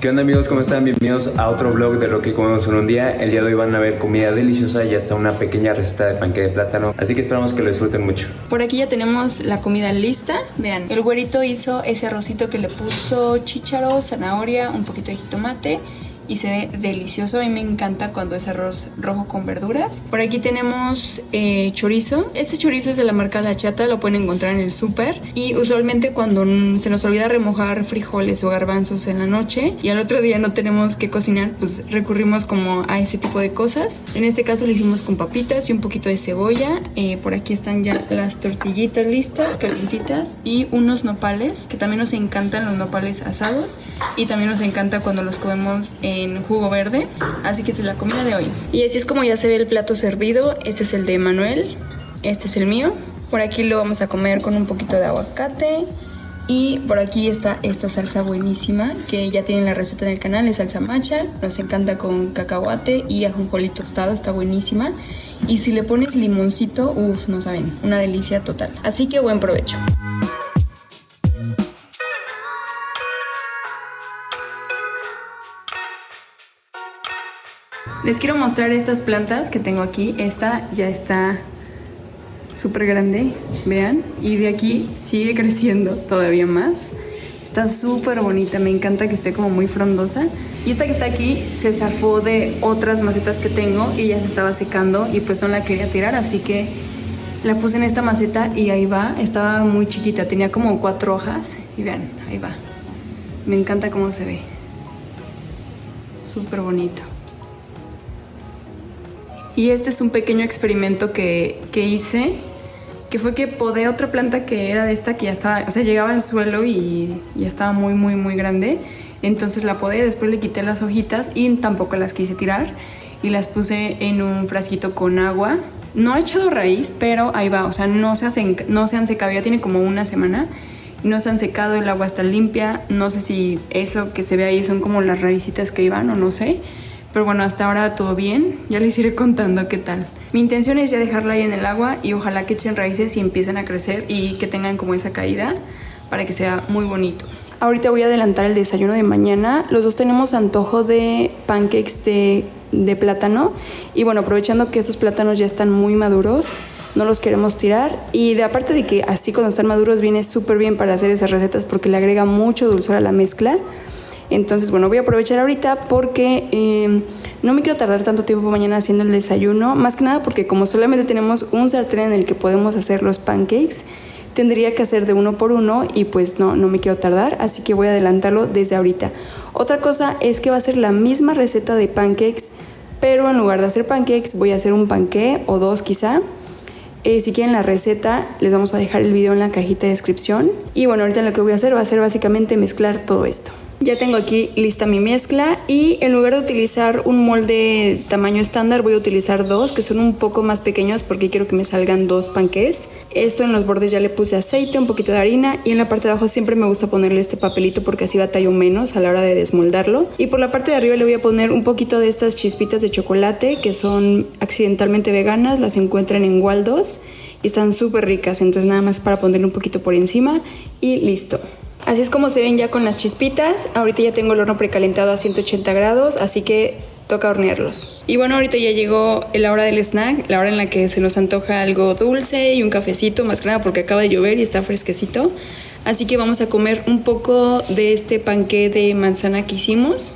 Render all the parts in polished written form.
¿Qué onda amigos? ¿Cómo están? Bienvenidos a otro vlog de lo que comemos en un día. El día de hoy van a ver comida deliciosa y hasta una pequeña receta de panqué de plátano. Así que esperamos que lo disfruten mucho. Por aquí ya tenemos la comida lista. Vean, el güerito hizo ese arrocito que le puso chícharo, zanahoria, un poquito de jitomate y se ve delicioso. A mí me encanta cuando es arroz rojo con verduras. Por aquí tenemos chorizo. Este chorizo es de la marca La Chata, lo pueden encontrar en el súper. Y usualmente cuando se nos olvida remojar frijoles o garbanzos en la noche y al otro día no tenemos que cocinar, pues recurrimos como a este tipo de cosas. En este caso lo hicimos con papitas y un poquito de cebolla. Por aquí están ya las tortillitas listas, calientitas, y unos nopales, que también nos encantan los nopales asados y también nos encanta cuando los comemos en jugo verde. Así que esta es la comida de hoy. Y así es como ya se ve el plato servido. Este es el de Manuel, este es el mío. Por aquí lo vamos a comer con un poquito de aguacate. Y por aquí está esta salsa buenísima que ya tienen la receta en el canal, es salsa macha. Nos encanta con cacahuate y ajonjolí tostado, está buenísima. Y si le pones limoncito, uff, no saben, una delicia total. Así que buen provecho. Les quiero mostrar estas plantas que tengo aquí. Esta ya está súper grande, vean. Y de aquí sigue creciendo todavía más. Está súper bonita, me encanta que esté como muy frondosa. Y esta que está aquí se zafó de otras macetas que tengo y ya se estaba secando y pues no la quería tirar, así que la puse en esta maceta y ahí va. Estaba muy chiquita, tenía como 4 hojas y vean, ahí va. Me encanta cómo se ve. Súper bonito. Y este es un pequeño experimento que hice, que fue que podé otra planta que era de esta, que ya estaba, o sea, llegaba al suelo y ya estaba muy grande. Entonces la podé, después le quité las hojitas y tampoco las quise tirar y las puse en un frasquito con agua. No ha echado raíz, pero ahí va, o sea, no se han secado, ya tiene como una semana. No se han secado, el agua está limpia. No sé si eso que se ve ahí son como las raícitas que iban o no sé. Pero bueno, hasta ahora todo bien, ya les iré contando qué tal. Mi intención es ya dejarla ahí en el agua y ojalá que echen raíces y empiecen a crecer y que tengan como esa caída para que sea muy bonito. Ahorita voy a adelantar el desayuno de mañana. Los dos tenemos antojo de pancakes de plátano. Y bueno, aprovechando que esos plátanos ya están muy maduros, no los queremos tirar. Y de aparte de que así cuando están maduros viene súper bien para hacer esas recetas porque le agrega mucho dulzor a la mezcla. Entonces, bueno, voy a aprovechar ahorita porque no me quiero tardar tanto tiempo mañana haciendo el desayuno. Más que nada porque como solamente tenemos un sartén en el que podemos hacer los pancakes, tendría que hacer de uno por uno y pues no me quiero tardar. Así que voy a adelantarlo desde ahorita. Otra cosa es que va a ser la misma receta de pancakes, pero en lugar de hacer pancakes voy a hacer un panqué o dos quizá. Si quieren la receta, les vamos a dejar el video en la cajita de descripción. Y bueno, ahorita lo que voy a hacer va a ser básicamente mezclar todo esto. Ya tengo aquí lista mi mezcla y en lugar de utilizar un molde tamaño estándar voy a utilizar 2 que son un poco más pequeños porque quiero que me salgan 2 panqués. Esto en los bordes ya le puse aceite, un poquito de harina y en la parte de abajo siempre me gusta ponerle este papelito porque así batallo menos a la hora de desmoldarlo. Y por la parte de arriba le voy a poner un poquito de estas chispitas de chocolate que son accidentalmente veganas, las encuentran en Waldos y están súper ricas, entonces nada más para ponerle un poquito por encima y listo. Así es como se ven ya con las chispitas. Ahorita ya tengo el horno precalentado a 180 grados, así que toca hornearlos. Y bueno, ahorita ya llegó la hora del snack, la hora en la que se nos antoja algo dulce y un cafecito, más que nada porque acaba de llover y está fresquecito. Así que vamos a comer un poco de este panqué de manzana que hicimos.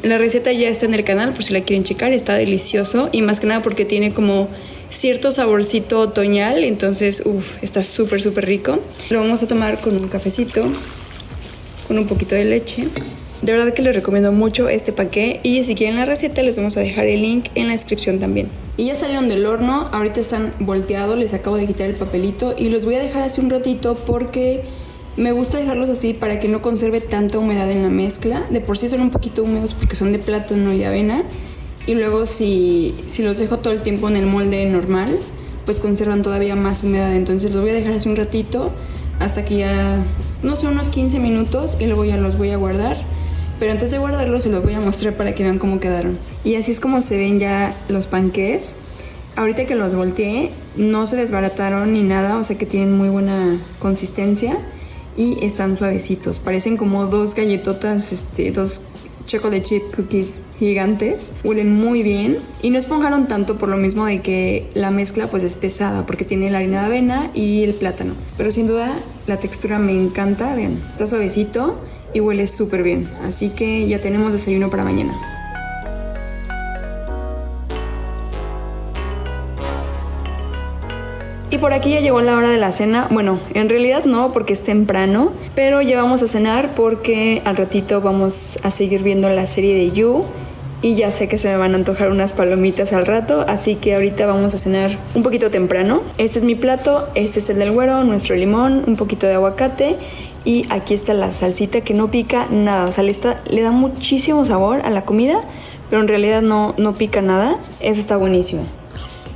La receta ya está en el canal por si la quieren checar, está delicioso y más que nada porque tiene como cierto saborcito otoñal, entonces está súper rico. Lo vamos a tomar con un cafecito, con un poquito de leche. De verdad que les recomiendo mucho este panqué y si quieren la receta les vamos a dejar el link en la descripción también. Y ya salieron del horno, ahorita están volteados, les acabo de quitar el papelito y los voy a dejar así un ratito porque me gusta dejarlos así para que no conserve tanta humedad en la mezcla. De por sí son un poquito húmedos porque son de plátano y de avena. Y luego si los dejo todo el tiempo en el molde normal, pues conservan todavía más humedad. Entonces los voy a dejar así un ratito hasta que ya, no sé, unos 15 minutos y luego ya los voy a guardar. Pero antes de guardarlos se los voy a mostrar para que vean cómo quedaron. Y así es como se ven ya los panqués. Ahorita que los volteé, no se desbarataron ni nada, o sea que tienen muy buena consistencia y están suavecitos. Parecen como dos galletotas, dos chocolate chip cookies gigantes. Huelen muy bien y no esponjaron tanto por lo mismo de que la mezcla pues es pesada porque tiene la harina de avena y el plátano. Pero sin duda la textura me encanta, vean, está suavecito y huele súper bien. Así que ya tenemos desayuno para mañana. Y por aquí ya llegó la hora de la cena. Bueno, en realidad no, porque es temprano, pero ya vamos a cenar porque al ratito vamos a seguir viendo la serie de You. Y ya sé que se me van a antojar unas palomitas al rato, así que ahorita vamos a cenar un poquito temprano. Este es mi plato, este es el del güero, nuestro limón, un poquito de aguacate y aquí está la salsita que no pica nada. O sea, le da muchísimo sabor a la comida, pero en realidad no pica nada. Eso está buenísimo.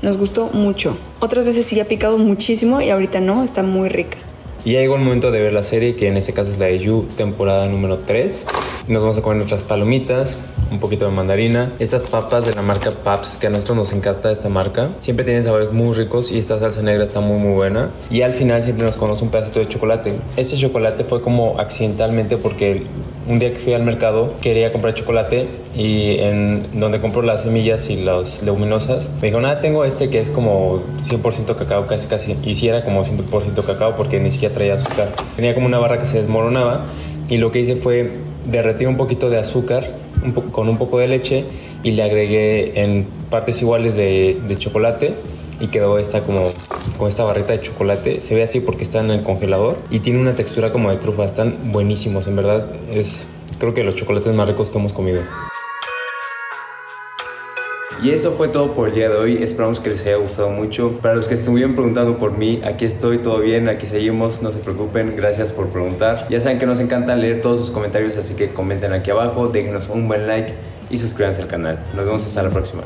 Nos gustó mucho. Otras veces sí ha picado muchísimo y ahorita no, está muy rica. Y ya llegó el momento de ver la serie, que en este caso es la de You, temporada número 3. Nos vamos a comer nuestras palomitas, un poquito de mandarina. Estas papas de la marca Paps, que a nosotros nos encanta esta marca. Siempre tienen sabores muy ricos y esta salsa negra está muy buena. Y al final siempre nos comemos un pedacito de chocolate. Este chocolate fue como accidentalmente porque un día que fui al mercado quería comprar chocolate y en donde compro las semillas y las leguminosas me dijo, tengo este que es como 100% cacao, casi. Y sí era como 100% cacao porque ni siquiera traía azúcar. Tenía como una barra que se desmoronaba y lo que hice fue derretir un poquito de azúcar con un poco de leche y le agregué en partes iguales de chocolate y quedó esta como con esta barrita de chocolate. Se ve así porque está en el congelador y tiene una textura como de trufa. Están buenísimos, en verdad creo que los chocolates más ricos que hemos comido. Y eso fue todo por el día de hoy, esperamos que les haya gustado mucho. Para los que estuvieron preguntando por mí, aquí estoy, todo bien, aquí seguimos, no se preocupen, gracias por preguntar. Ya saben que nos encanta leer todos sus comentarios, así que comenten aquí abajo, déjenos un buen like y suscríbanse al canal. Nos vemos hasta la próxima.